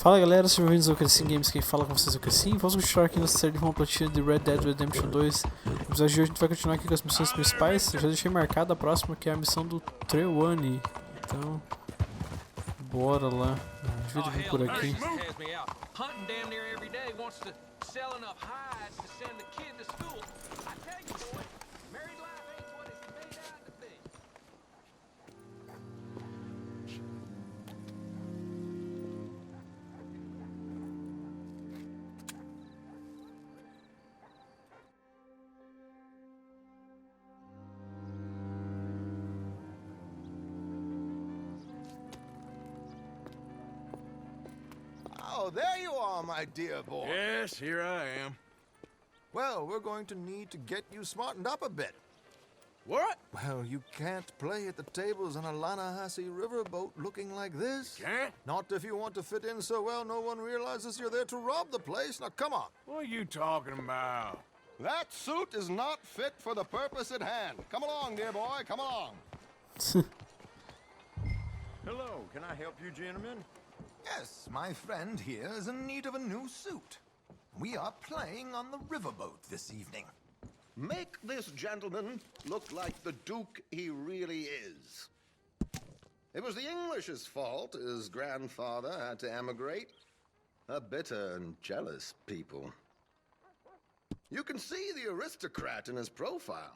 Fala galera, sejam bem-vindos ao Crescim Games, quem fala com vocês é o Crescim. Vamos continuar aqui na série de uma platina de Red Dead Redemption 2. No episódio de hoje a gente vai continuar aqui com as missões principais. Eu já deixei marcada a próxima, que é a missão do Trelawney. Então, bora lá. Devia vir por aqui. Oh, there you are, my dear boy. Yes, here I am. Well, we're going to need to get you smartened up a bit. What? Well, you can't play at the tables on a Lannahechee riverboat looking like this. Can't? Not if you want to fit in so well no one realizes you're there to rob the place. Now, come on. What are you talking about? That suit is not fit for the purpose at hand. Come along, dear boy, come along. Hello, can I help you, gentlemen? Yes, my friend here is in need of a new suit. We are playing on the riverboat this evening. Make this gentleman look like the Duke he really is. It was the English's fault his grandfather had to emigrate. A bitter and jealous people. You can see the aristocrat in his profile.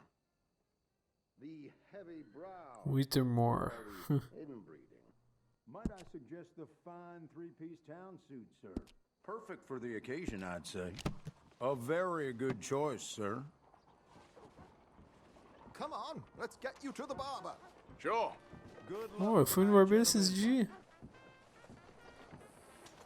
The heavy brow. Withermore. Inbreeding. Might I suggest the fine three-piece town suit, sir? Perfect for the occasion, I'd say. A very good choice, sir. Come on, let's get you to the barber. Sure. Good luck. Oh, eu fui no barbeiro esses dias.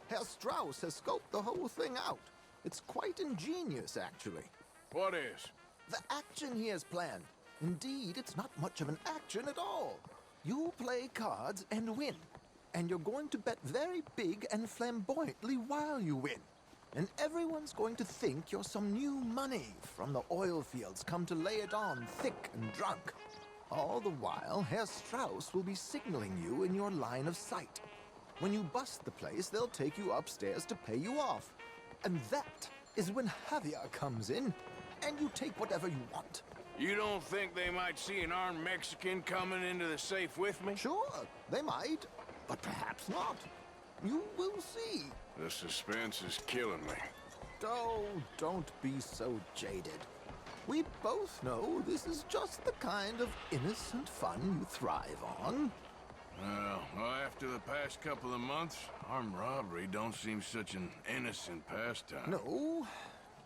Herr Strauss has scoped the whole thing out. It's quite ingenious, actually. What is? The action he has planned. Indeed, it's not much of an action at all. You play cards and win. And you're going to bet very big and flamboyantly while you win. And everyone's going to think you're some new money from the oil fields come to lay it on thick and drunk. All the while, Herr Strauss will be signaling you in your line of sight. When you bust the place, they'll take you upstairs to pay you off. And that is when Javier comes in, and you take whatever you want. You don't think they might see an armed Mexican coming into the safe with me? Sure, they might, but perhaps not. You will see. The suspense is killing me. Oh, don't be so jaded. We both know this is just the kind of innocent fun you thrive on. Well, after the past couple of months, armed robbery don't seem such an innocent pastime. No,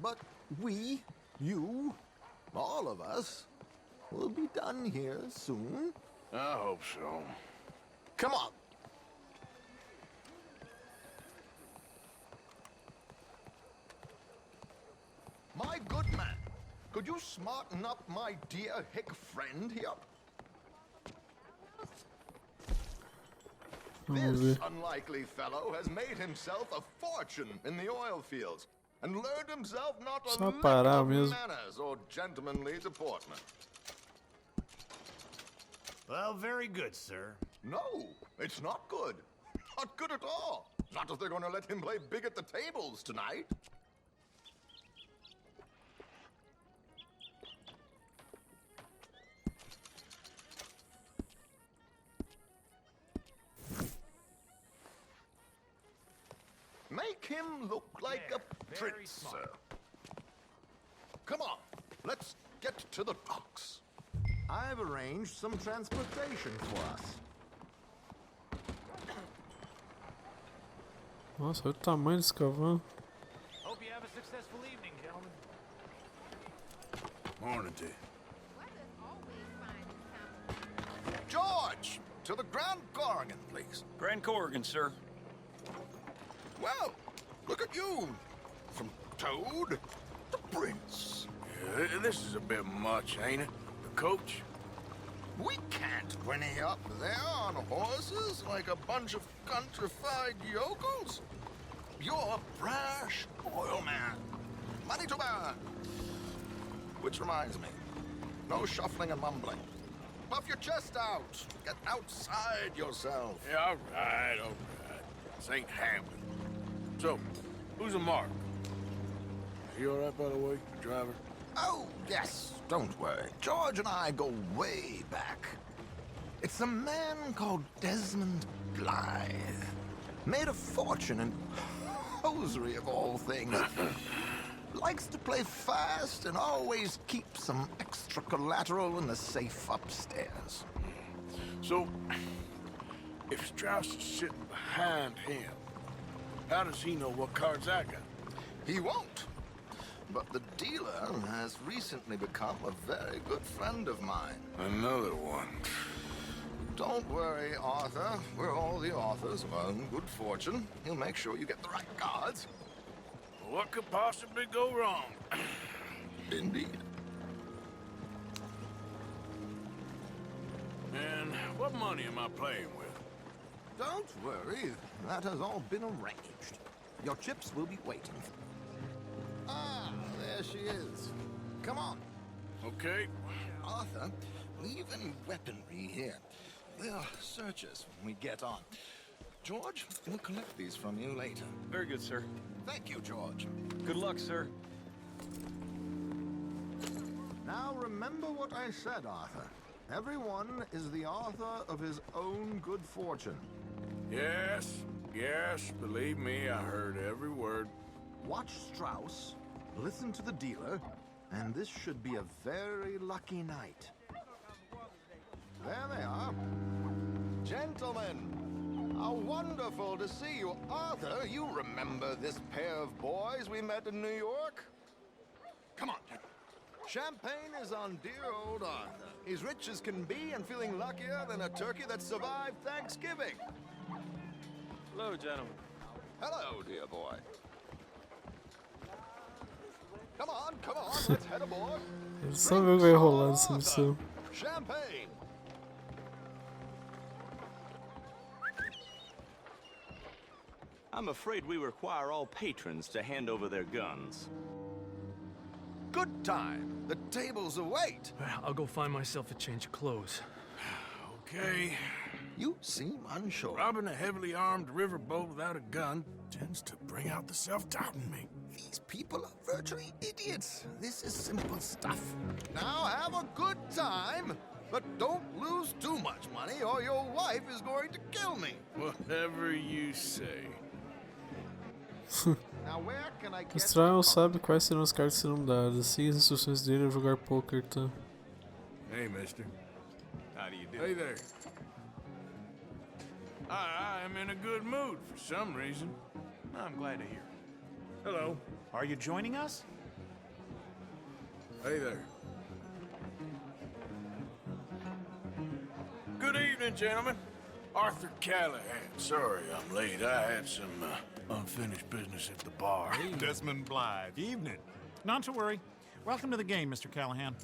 but we, you, all of us, will be done here soon. I hope so. Come on. My good man, could you smarten up my dear hick friend here? Vamos This ver. unlikely fellow has made himself a fortune in the oil fields and learned himself not a Só lick parar of mesmo. manners or gentlemanly deportment. Well, very good, sir. No, it's not good. Not good at all. Not if they're going to let him play big at the tables tonight. Make him look like a Very prince, smart. sir. Come on, let's get to the docks. I've arranged some transportation for us. Nossa, olha o tamanho desse cavalo. Hope you have a successful evening, gentlemen. Morning to you. George, to the Grand Corrigan, please. Grand Corrigan, sir. Well, look at you. From Toad to Prince. Yeah, this is a bit much, ain't it? The coach? We can't whinny up there on horses like a bunch of countrified yokels. You're a brash oil man. Money to burn. Which reminds me, no shuffling and mumbling. Puff your chest out. Get outside yourself. Yeah, all right. This ain't happening. So, who's a mark? You all right, by the way, driver? Oh, yes, don't worry. George and I go way back. It's a man called Desmond Blythe. Made a fortune in hosiery of all things. Likes to play fast and always keeps some extra collateral in the safe upstairs. So, if Strauss is sitting behind him, how does he know what cards I got? He won't. But the dealer has recently become a very good friend of mine. Another one. Don't worry, Arthur. We're all the authors of good fortune. He'll make sure you get the right cards. What could possibly go wrong? Indeed. And what money am I playing with? Don't worry. That has all been arranged. Your chips will be waiting. Ah, there she is. Come on. Okay. Arthur, leave any weaponry here. They'll search us when we get on. George, we'll collect these from you later. Very good, sir. Thank you, George. Good luck, sir. Now remember what I said, Arthur. Everyone is the author of his own good fortune. Yes, believe me, I heard every word. Watch Strauss, listen to the dealer, and this should be a very lucky night. There they are. Gentlemen, how wonderful to see you. Arthur, you remember this pair of boys we met in New York? Come on. Champagne is on dear old Arthur. He's rich as can be and feeling luckier than a turkey that survived Thanksgiving. Hello, gentlemen. Hello, dear boy. Come on, let's head aboard. Eles só ver o que vai rolar nessa missão. Champagne. I'm afraid we require all patrons to hand over their guns. Good time. The tables await. I'll go find myself a change of clothes. Okay. You seem unsure. Robbing a heavily armed riverboat without a gun tends to bring out the self-doubt in me. These people are virtually idiots. This is simple stuff. Now have a good time, but don't lose too much money or your wife is going to kill me. Whatever you say. Now where can I O get Strauss sabe quais serão as cartas que serão dadas. Siga as instruções dele ao jogar poker, tá? Hey, mister. How do you do? Hey there. I am in a good mood for some reason. I'm glad to hear. Hello. Are you joining us? Hey there. Good evening, gentlemen. Arthur Callahan. Sorry I'm late. I had some unfinished business at the bar. Desmond Blythe. Evening. Not to worry. Welcome to the game, Mr. Callahan.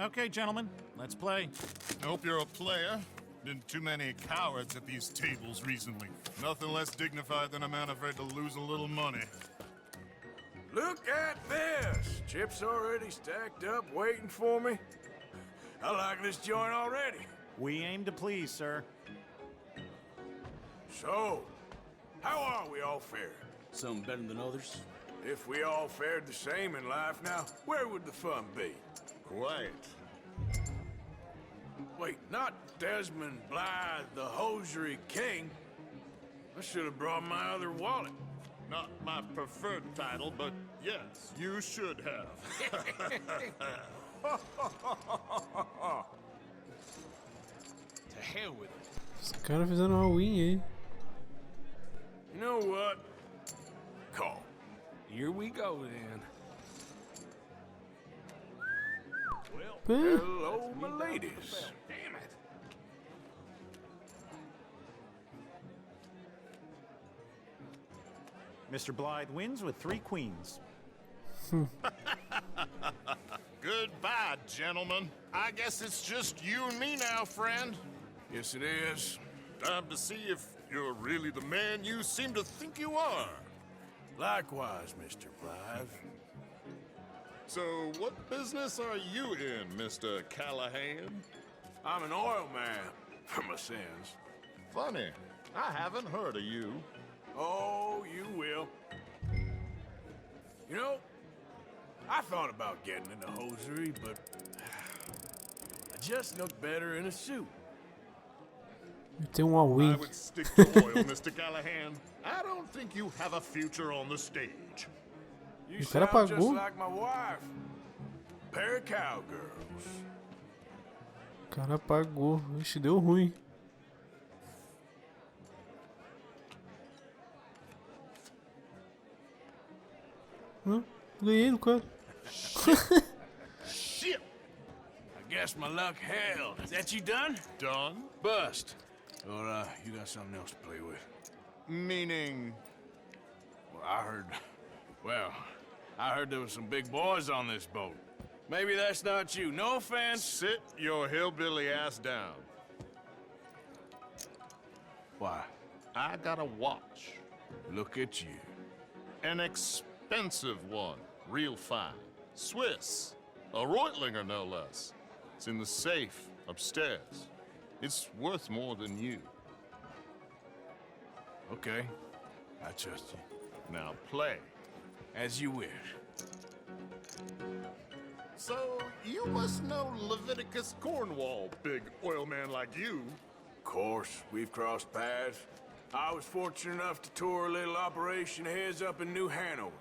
Okay, gentlemen, let's play. I hope you're a player. Been too many cowards at these tables recently. Nothing less dignified than a man afraid to lose a little money. Look at this! Chips already stacked up, waiting for me. I like this joint already. We aim to please, sir. So, how are we all faring? Some better than others. If we all fared the same in life now, where would the fun be? Quiet. Wait, not Desmond Blythe, the hosiery king. I should have brought my other wallet. Not my preferred title, but yes, you should have. To hell with it. Os caras fizeram uma win aí. You know what? Call. Here we go, then. Hello, my ladies. Damn it. Mr. Blythe wins with 3 queens. Goodbye, gentlemen. I guess it's just you and me now, friend. Yes, it is. Time to see if you're really the man you seem to think you are. Likewise, Mr. Blythe. So, what business are you in, Mr. Callahan? I'm an oil man, for my sins. Funny, I haven't heard of you. Oh, you will. You know, I thought about getting into hosiery, but I just look better in a suit. Tem All-in. I would stick to oil, Mr. Callahan. I don't think you have a future on the stage. You O cara sound just pagou. like my wife. Pair of cowgirls. O cara pagou. Ixi, deu ruim. Ganhei no cara. Shit! I guess my luck held. Is that you done? Done? Bust. Or, you got something else to play with? Meaning... Well, I heard there was some big boys on this boat. Maybe that's not you. No offense. Sit your hillbilly ass down. Why? I got a watch. Look at you. An expensive one. Real fine. Swiss. A Reutlinger, no less. It's in the safe upstairs. It's worth more than you. Okay. I trust you. Now play. As you wish. So, you must know Leviticus Cornwall, big oil man like you. Of course, we've crossed paths. I was fortunate enough to tour a little operation heads up in New Hanover.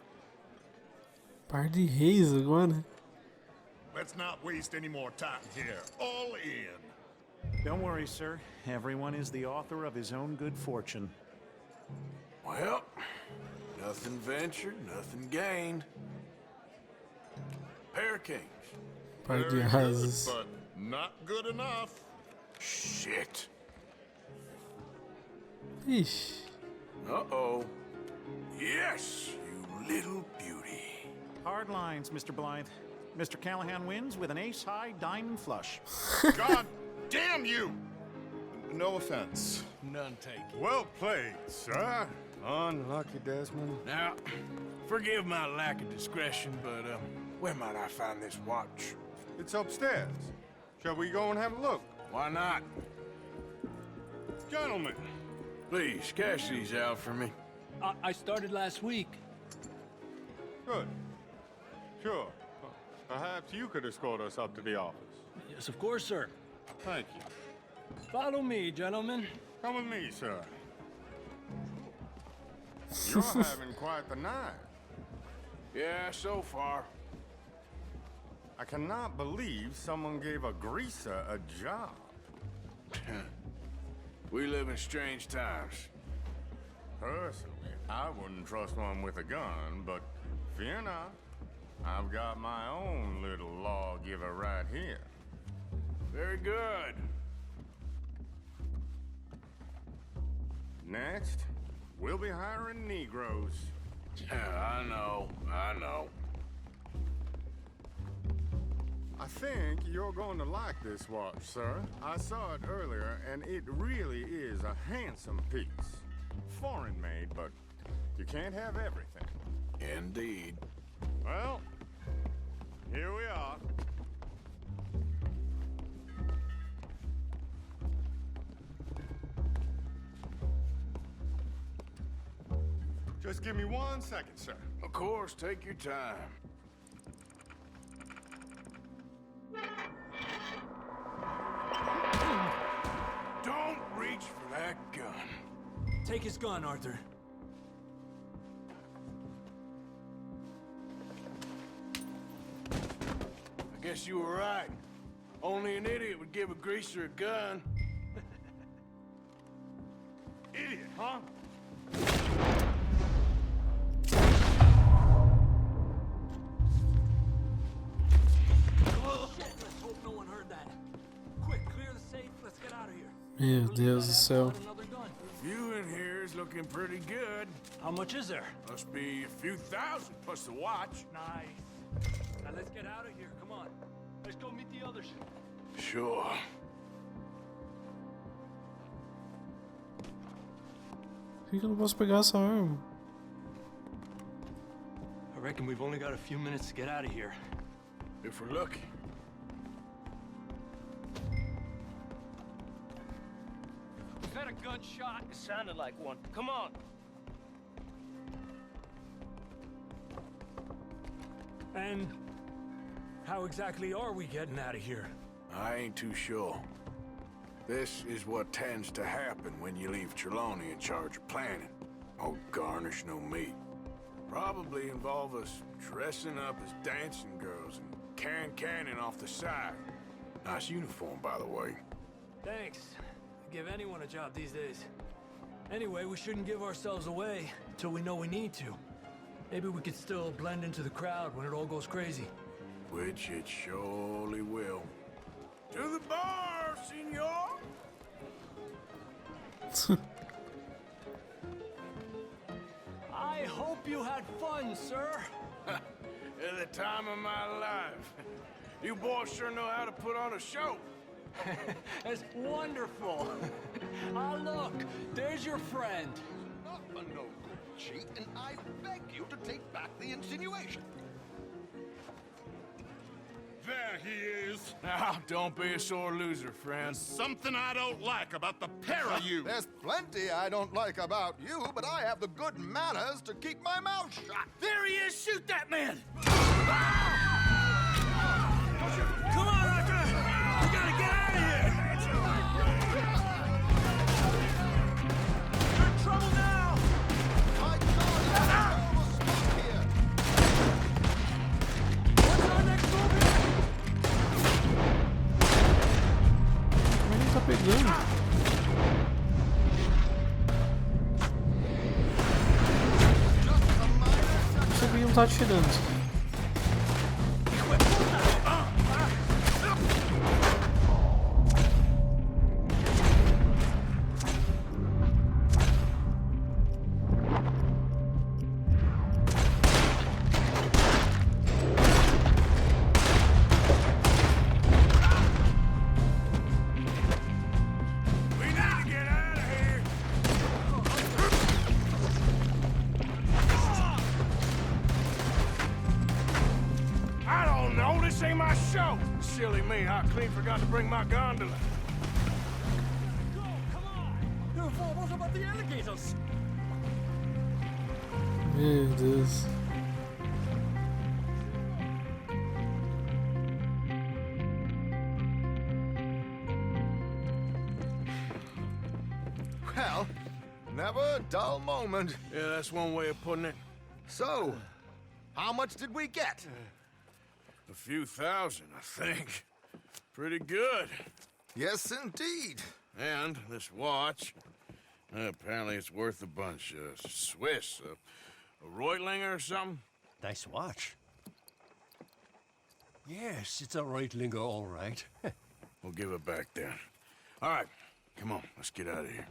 Par de reis agora. Let's not waste any more time here. All in. Don't worry, sir. Everyone is the author of his own good fortune. Well, nothing ventured, nothing gained. Pair of kings. Par de Very asas. good, but not good enough. Shit. Ixi. Uh-oh. Yes, you little beauty. Hard lines, Mr. Blythe. Mr. Callahan wins with an ace-high diamond flush. God damn you! No offense. None taken. Well played, sir. Unlucky, Desmond. Now, forgive my lack of discretion, but, where might I find this watch? It's upstairs. Shall we go and have a look? Why not? Gentlemen. Please, cash these out for me. I started last week. Good. Sure. Perhaps you could escort us up to the office. Yes, of course, sir. Thank you. Follow me, gentlemen. Come with me, sir. You're having quite the night. Yeah, so far. I cannot believe someone gave a greaser a job. We live in strange times. Personally, I wouldn't trust one with a gun, but fear not. I've got my own little lawgiver right here. Very good. Next, we'll be hiring Negroes. Yeah, I know. I think you're going to like this watch, sir. I saw it earlier, and it really is a handsome piece. Foreign made, but you can't have everything. Indeed. Well, here we are. Just give me 1 second, sir. Of course, take your time. Don't reach for that gun. Take his gun, Arthur. I guess you were right. Only an idiot would give a greaser a gun. Idiot, huh? Let's hope no one heard that. Quick, clear the safe. Let's get out of here. Meu Deus do céu. Another gun. You in here is looking pretty good. How much is there? Must be a few thousand plus the watch. Nice. Now let's get out of here. Come on. Let's go meet the others. Sure. Por que eu não posso pegar essa arma? I reckon we've only got a few minutes to get out of here. If we're lucky. We've had a gunshot. It sounded like one. Come on. And how exactly are we getting out of here? I ain't too sure. This is what tends to happen when you leave Trelawney in charge of planning. Oh, garnish no meat. Probably involve us dressing up as dancing girls and carrying cannon off the side. Nice uniform, by the way. Thanks. Give anyone a job these days. Anyway, we shouldn't give ourselves away until we know we need to. Maybe we could still blend into the crowd when it all goes crazy. Which it surely will. To the bar, senor! I hope you had fun, sir. At the time of my life. You boys sure know how to put on a show. That's wonderful. Ah, look, there's your friend. Not a no good cheat, and I beg you to take back the insinuation. There he is. Now, don't be a sore loser, friend. Something I don't like about the pair of you. There's plenty I don't like about you, but I have the good manners to keep my mouth shut. There he is! Shoot that man! Come on, Arthur! We gotta get out of here! You're in trouble now! My God, almost stuck here. What's our next move here? Como ele tá pegando? Não sei por que não tá atirando. We need to get out of here. I don't know. This ain't my show. Silly me. I clean forgot to bring my gondola. Go, come on! What about the alligators? Meu Deus. Well, never a dull moment. Yeah, that's one way of putting it. So, how much did we get? A few thousand, I think. Pretty good. Yes, indeed. And this watch, apparently it's worth a bunch. Swiss, a Reutlinger or something? Nice watch. Yes, it's a Reutlinger, all right. We'll give it back then. All right, come on, let's get out of here.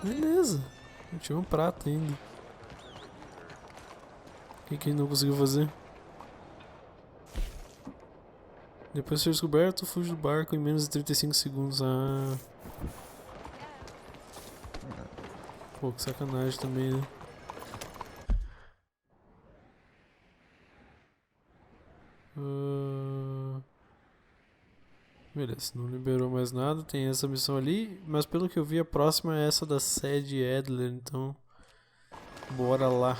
Beleza. Tinha um prato ainda. O que ele não conseguiu fazer? Depois de ser descoberto, fuge do barco em menos de 35 segundos. Ah. Pô, que sacanagem também, né? Beleza, não liberou mais nada. Tem essa missão ali, mas pelo que eu vi, a próxima é essa da sede Adler, então bora lá.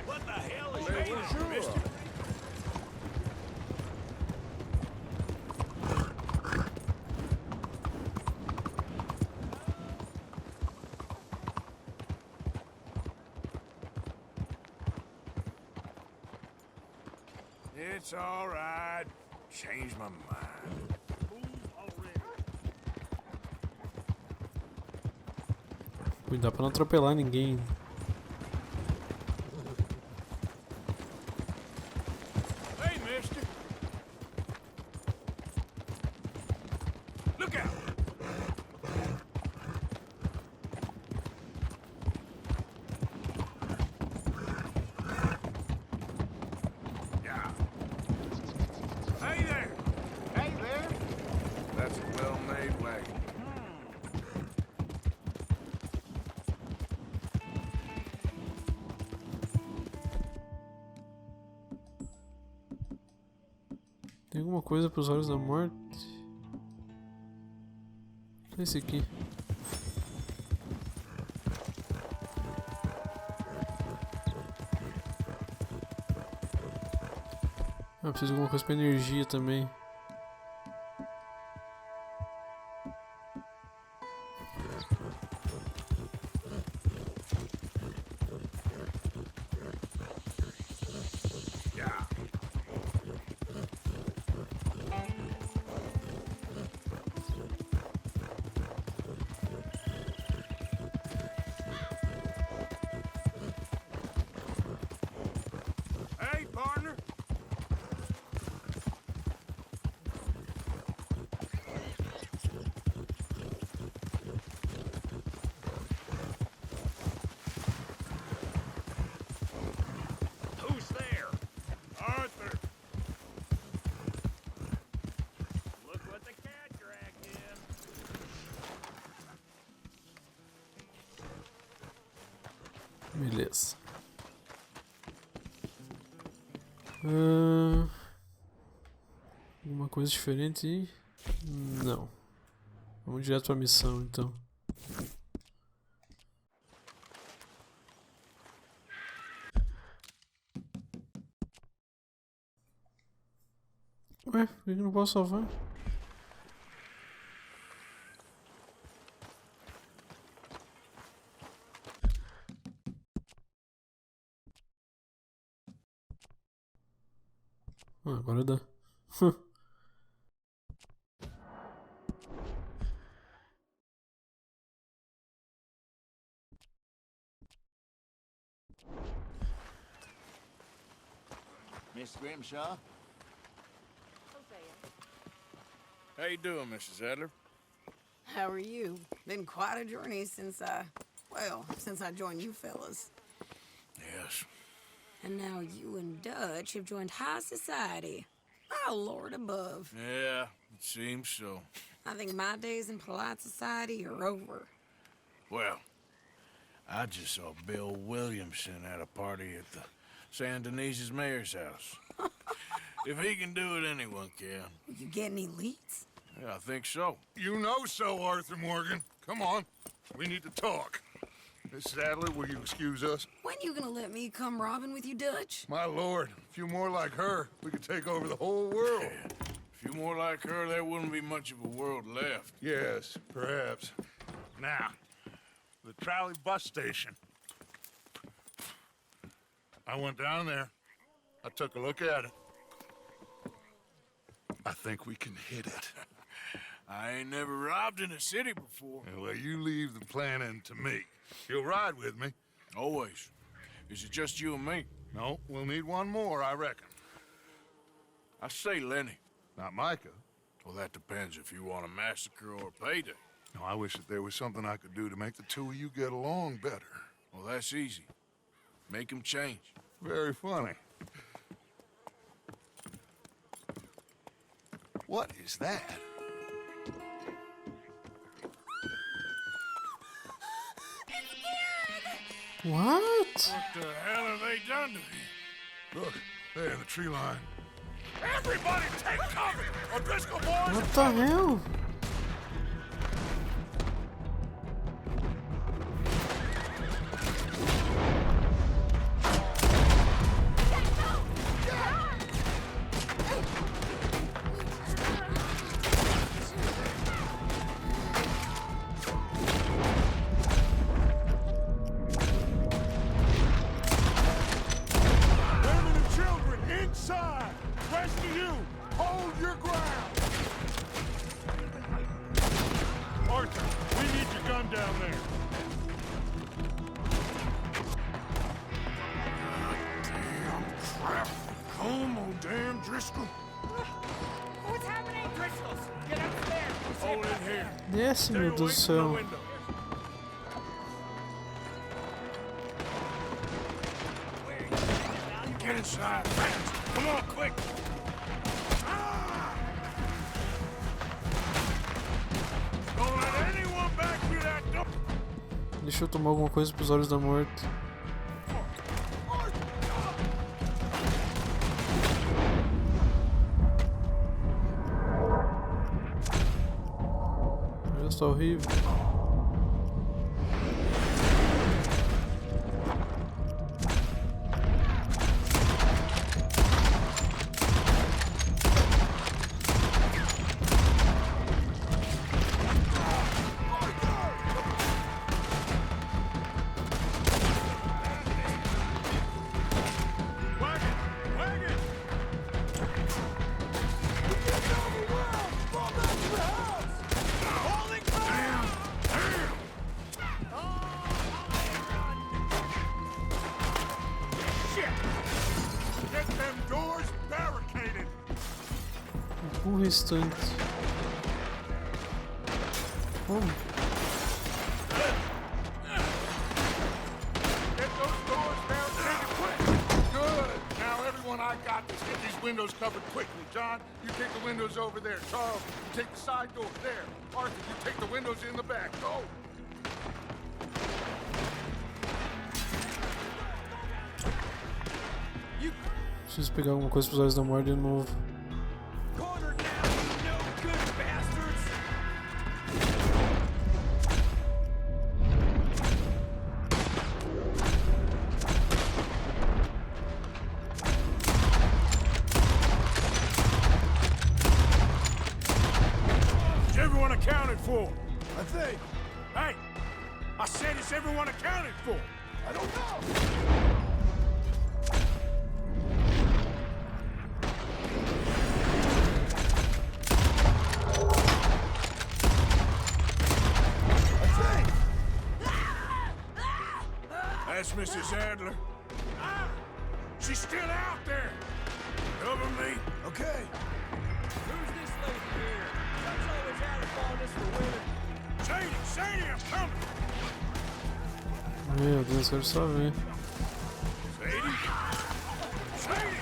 What the hell is that, mister? It's all right. Changed my mind. Cuidado pra não atropelar ninguém. Hey, mister. Look out. Tem alguma coisa pros olhos da morte? Esse aqui. Ah, preciso de alguma coisa pra energia também. Hey, partner! Who's there? Arthur! Look what the cat dragged in. Beleza. Alguma coisa diferente aí? Não. Vamos direto pra missão então. Ué, por que eu não posso salvar? Ah, agora dá. Miss Grimshaw? How you doing, Mrs. Adler? How are you? Been quite a journey since since I joined you fellas. Yes. And now you and Dutch have joined high society. Oh, Lord above. Yeah, it seems so. I think my days in polite society are over. Well, I just saw Bill Williamson at a party at the San Denise's mayor's house. If he can do it, anyone can. You get any leads? Yeah, I think so. You know so, Arthur Morgan. Come on, we need to talk. Mrs. Adler, will you excuse us? When you gonna let me come robbing with you, Dutch? My lord, a few more like her, we could take over the whole world. A few more like her, there wouldn't be much of a world left. Yes, perhaps. Now, the trolley bus station. I went down there. I took a look at it. I think we can hit it. I ain't never robbed in a city before. Well, you leave the planning to me. You'll ride with me? Always. Is it just you and me? No, we'll need one more, I reckon. I say Lenny. Not Micah. Well, that depends if you want a massacre or a payday. No, I wish that there was something I could do to make the two of you get along better. Well, that's easy. Make 'em change. Very funny. What is that? What? What the hell have they done to him? Look, there in the tree line. Everybody take cover! O'Driscoll boys! What the hell? Women and children inside! Rest of you, hold your ground! Arthur, we need your gun down there. Damn crap. Come on, damn Driscoll. What's happening? Crystals! Get upstairs! Hold it here. Desce, meu Deus do céu. Get inside, fast. Come on, quick. Don't let anyone back through that door. Deixa eu tomar alguma coisa pros olhos da morte. tá horrível. O restante. Como? Get those doors barricaded quick. Good. Now everyone I got, let's get these windows covered quickly. John, you take the windows over there. Charles, you take the side door there. Arthur, you take the windows in the back. Go. Preciso pegar alguma coisa para os olhos da morte de novo. Is everyone accounted for? I think. Hey, I said, is everyone accounted for? I don't know. That's Mrs. Adler. She's still out there. Cover me. Okay. Who's this lady here? Chuck's always had a fondness for women. Sadie, I'm coming. Meu Deus, quero só ver. Sadie? Sadie!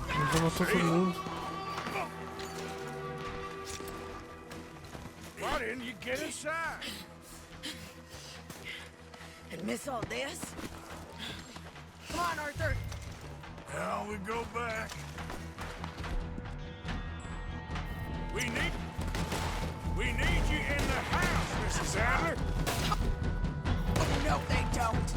Eu já matou todo mundo. Why didn't you get inside? And miss all this? Come on, Arthur. Now we go back. We need you in the house, Mrs. Adler. Oh, no, they don't.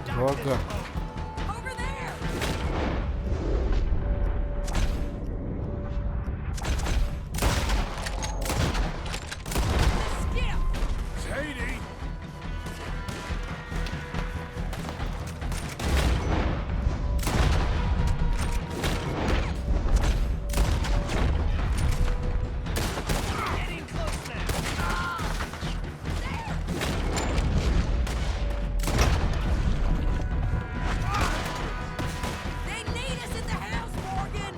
Droga. Over there. Skip. Sadie! Getting close now. They need us in the house, Morgan.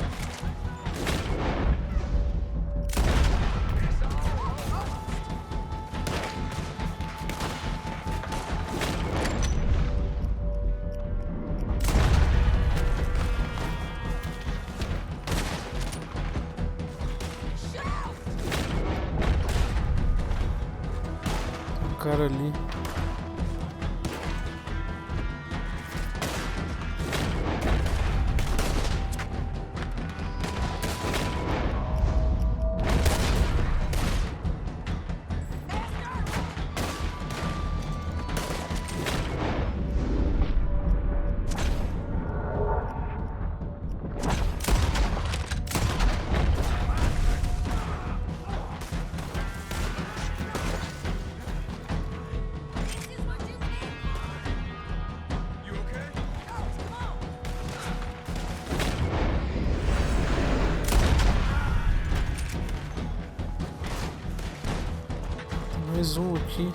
Tem um cara ali. Mais um aqui.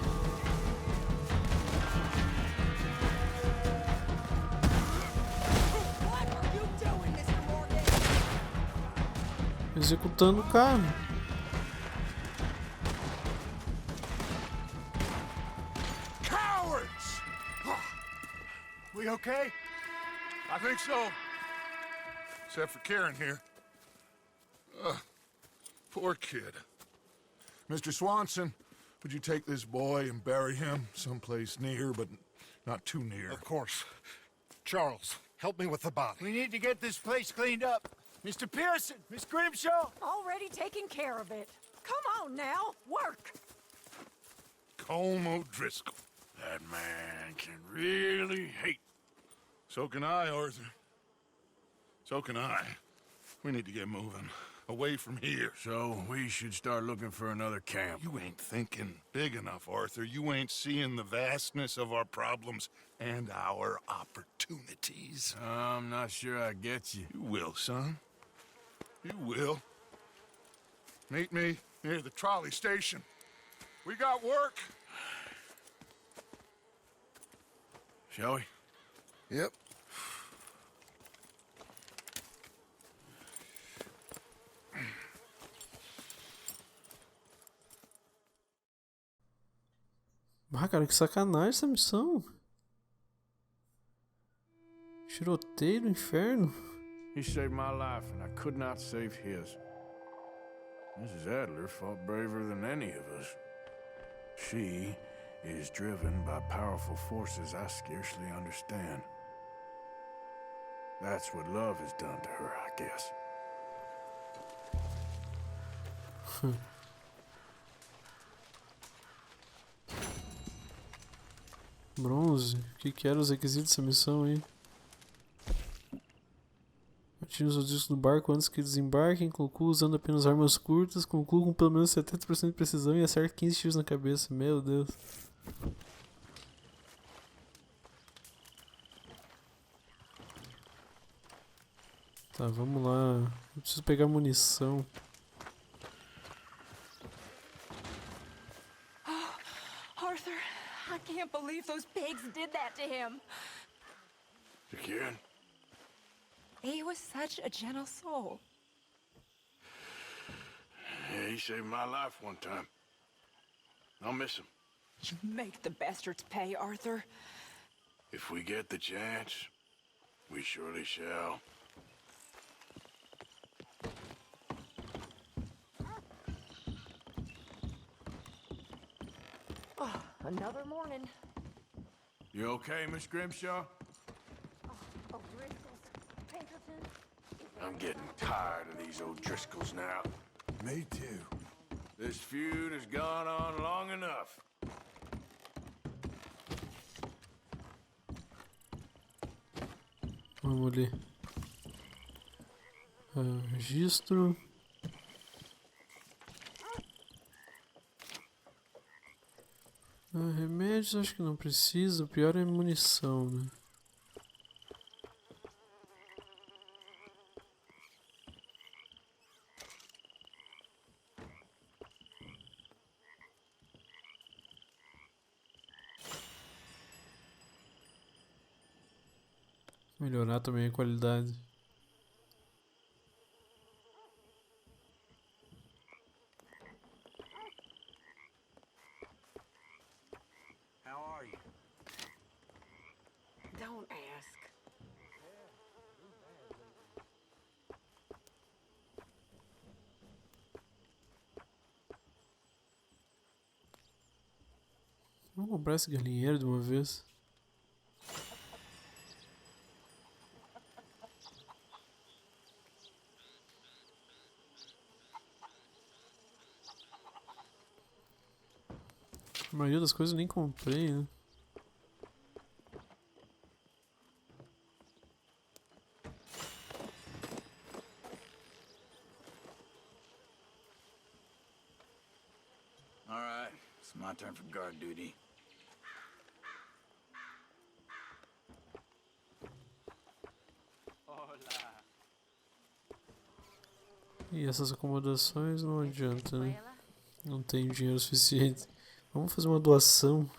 Executando o cara. Cowards! We okay? I think so. Except for Karen here. Poor kid. Mr. Swanson, would you take this boy and bury him someplace near, but not too near? Of course. Charles, help me with the body. We need to get this place cleaned up. Mr. Pearson, Miss Grimshaw. Already taking care of it. Come on now, work. Colm O'Driscoll. That man can really hate. So can I, Arthur. So can I. We need to get moving. Away from here. So we should start looking for another camp. You ain't thinking big enough, Arthur. You ain't seeing the vastness of our problems and our opportunities. I'm not sure I get you. You will, son. You will. Meet me near the trolley station. We got work. Shall we? Yep. Ah, cara, que sacanagem essa missão. Tiroteio do inferno. He saved my life, and I could not save his. Mrs. Adler fought braver than any of us. She is driven by powerful forces I scarcely understand. That's what love has done to her, I guess. Bronze? O que eram os requisitos dessa missão aí? Atire os discos no barco antes que desembarquem. Conclua usando apenas armas curtas. Conclua com pelo menos 70% de precisão e acerte 15 tiros na cabeça. Meu Deus. Tá, vamos lá. Eu preciso pegar munição. Arthur, I can't believe those pigs did that to him. The kid? He was such a gentle soul. Yeah, he saved my life one time. I'll miss him. You make the bastards pay, Arthur. If we get the chance, we surely shall. Oh, another morning. You okay, Miss Grimshaw? Oh, Driscoll's. Pinkerton. I'm getting tired of these O'Driscolls now. Me too. This feud has gone on long enough. Vamos ali. Registro. Remédios acho que não precisa. O pior é munição, né? Melhorar também a qualidade. How are you? Don't ask. Vamos comprar esse galinheiro de uma vez. A maioria das coisas eu nem comprei, né? All right, it's my turn for guard duty. E essas acomodações não adianta, né? Não tenho dinheiro suficiente. Vamos fazer uma doação.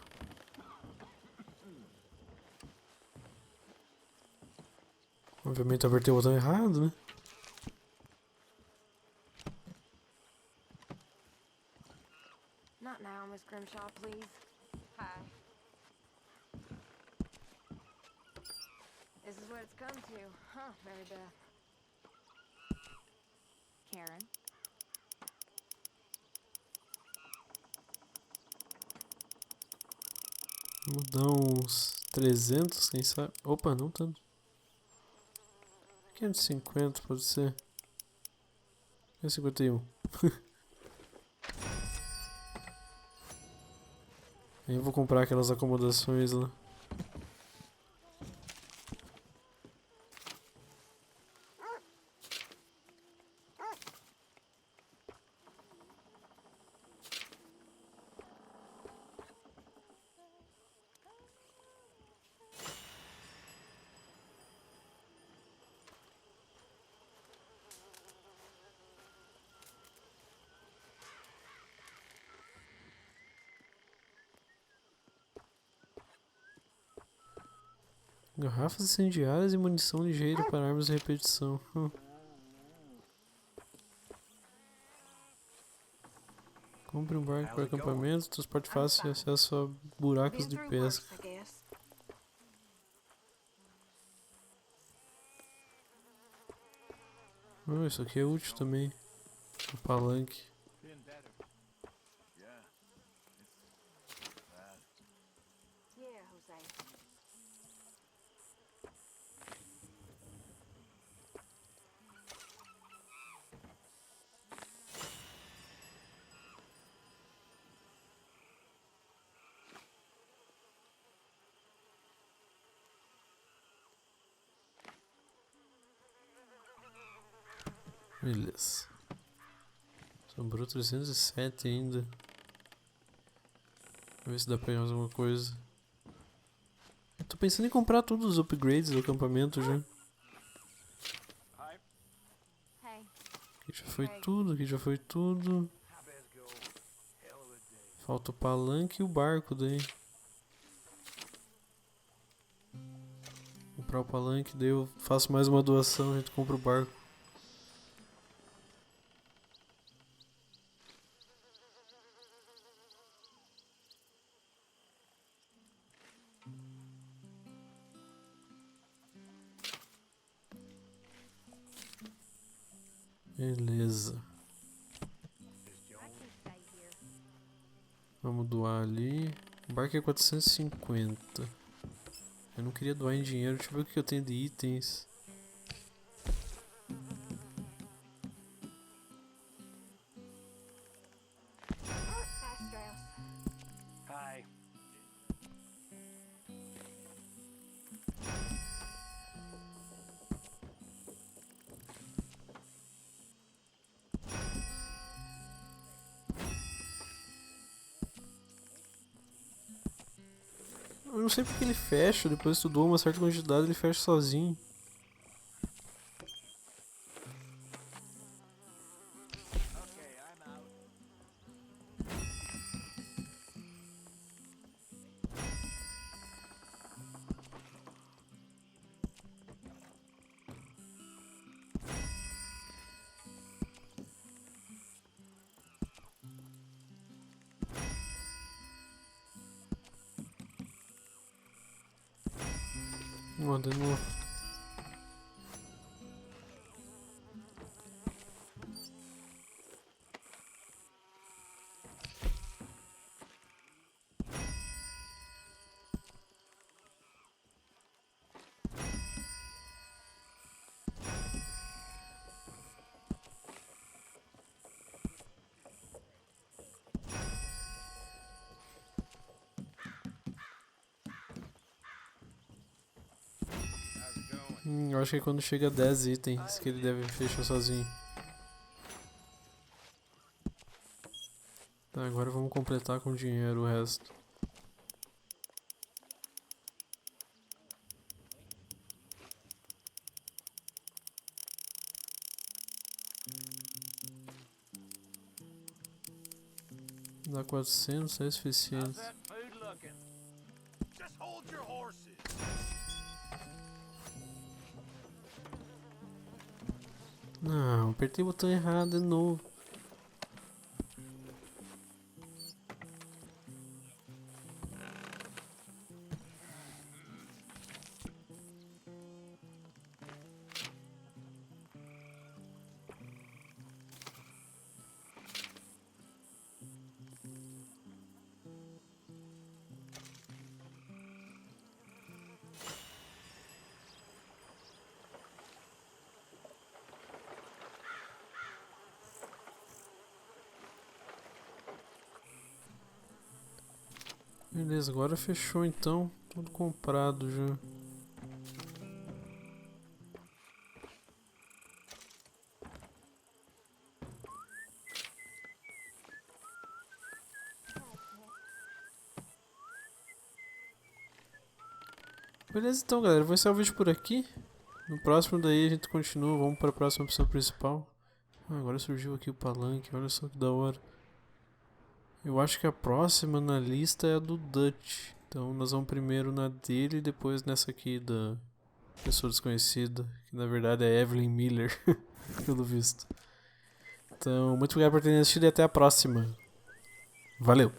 Obviamente eu apertei o botão errado, né? Not now, Miss Grimshaw, please. Hi. This is what it's come to, huh, Mary Beth? Karen? Vamos dar uns 300, quem sabe. Opa, não tanto. 550 pode ser. 551. Aí eu vou comprar aquelas acomodações lá. Garrafas incendiárias e munição ligeira para armas de repetição. Compre um barco para acampamento, transporte fácil e acesso a buracos de pesca. Isso aqui é útil também. O palanque. Beleza. Sobrou 307 ainda. Vamos ver se dá pra pegar mais alguma coisa. Eu tô pensando em comprar todos os upgrades do acampamento já. Aqui já foi tudo, aqui já foi tudo. Falta o palanque e o barco daí. Comprar o palanque, daí eu faço mais uma doação, a gente compra o barco. Beleza. Vamos doar ali. O barco é 450. Eu não queria doar em dinheiro. Deixa eu ver o que eu tenho de itens. Eu não sei porque ele fecha, depois que tu doa uma certa quantidade ele fecha sozinho. De novo. Eu acho que é quando chega a 10 itens que ele deve fechar sozinho. Tá, agora vamos completar com dinheiro o resto. Dá 400, é suficiente. Não, apertei o botão errado de novo. Beleza, agora fechou então. Tudo comprado já. Beleza então, galera. Vou encerrar o vídeo por aqui. No próximo daí a gente continua. Vamos para a próxima opção principal. Agora surgiu aqui o palanque. Olha só que da hora. Eu acho que a próxima na lista é a do Dutch. Então nós vamos primeiro na dele e depois nessa aqui da pessoa desconhecida. Que na verdade é Evelyn Miller. Pelo visto. Então, muito obrigado por terem assistido e até a próxima. Valeu!